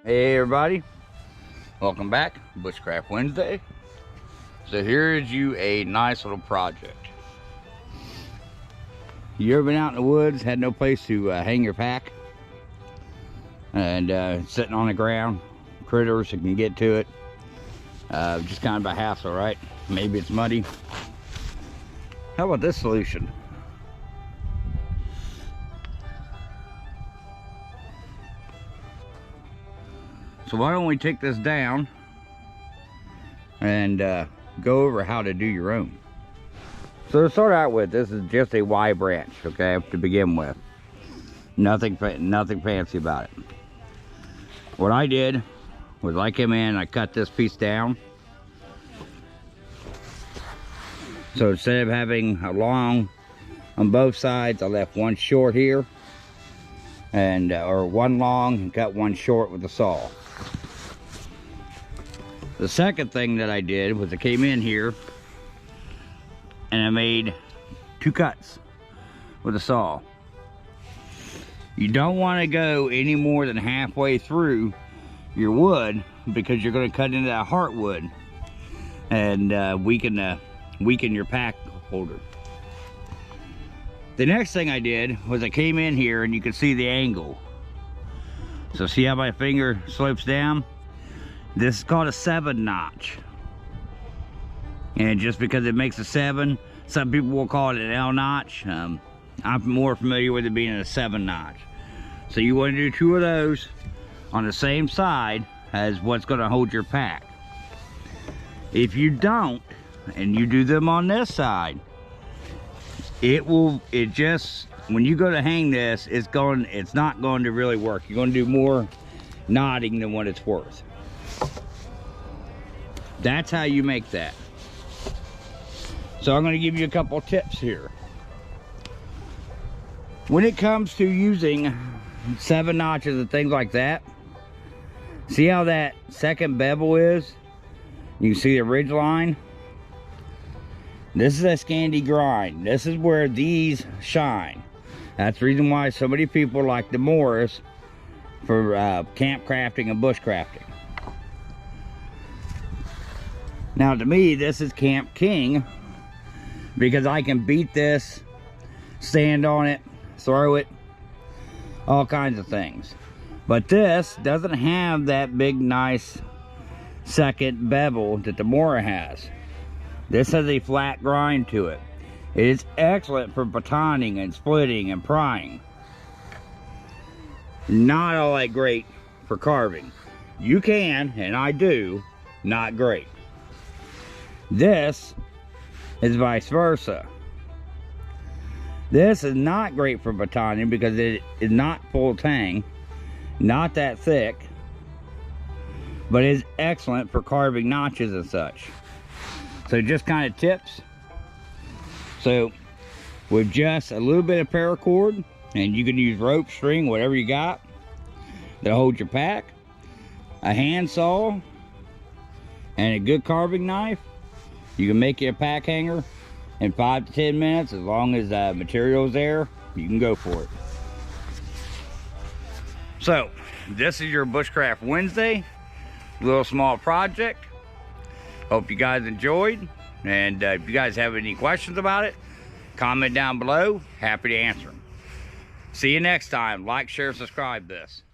Hey everybody, welcome back. Bushcraft Wednesday. So here is you a nice little project. You ever been out in the woods, had no place to hang your pack, and sitting on the ground, critters that can get to it, just kind of a hassle, right? Maybe it's muddy. How about this solution? So why don't we take this down and go over how to do your own. So to start out with, this is just a Y branch, okay, to begin with. Nothing fancy about it. What I did was I came in and I cut this piece down. So instead of having a long on both sides, I left one short here, and or one long and cut one short with the saw. The second thing that I did was I came in here and I made 2 cuts with a saw. You don't want to go any more than halfway through your wood because you're going to cut into that heartwood and weaken your pack holder. The next thing I did was I came in here and you can see the angle. So see how my finger slopes down? This is called a 7-notch. And just because it makes a 7, some people will call it an L notch. I'm more familiar with it being a 7-notch. So you want to do 2 of those on the same side as what's going to hold your pack. If you don't, and you do them on this side, when you go to hang this, it's not going to really work. You're going to do more knotting than what it's worth. That's how you make that. So I'm going to give you a couple tips here. When it comes to using 7 notches and things like that, see how that second bevel is? You can see the ridge line. This is a Scandi grind. This is where these shine. That's the reason why so many people like the Morris for camp crafting and bush crafting. Now to me, this is Camp King because I can beat this, stand on it, throw it, all kinds of things. But this doesn't have that big, nice second bevel that the Mora has. This has a flat grind to it. It is excellent for batoning and splitting and prying. Not all that great for carving. You can, and I do, not great. This is vice versa. This is not great for batoning because it is not full tang, not that thick, but is excellent for carving notches and such. So just kind of tips. So with just a little bit of paracord, and you can use rope, string, whatever you got that holds your pack, a handsaw, and a good carving knife, you can make you a pack hanger in 5 to 10 minutes. As long as the material's there, you can go for it. So this is your Bushcraft Wednesday, little small project. Hope you guys enjoyed, and if you guys have any questions about it, comment down below. Happy to answer them. See you next time. Like, share, subscribe this.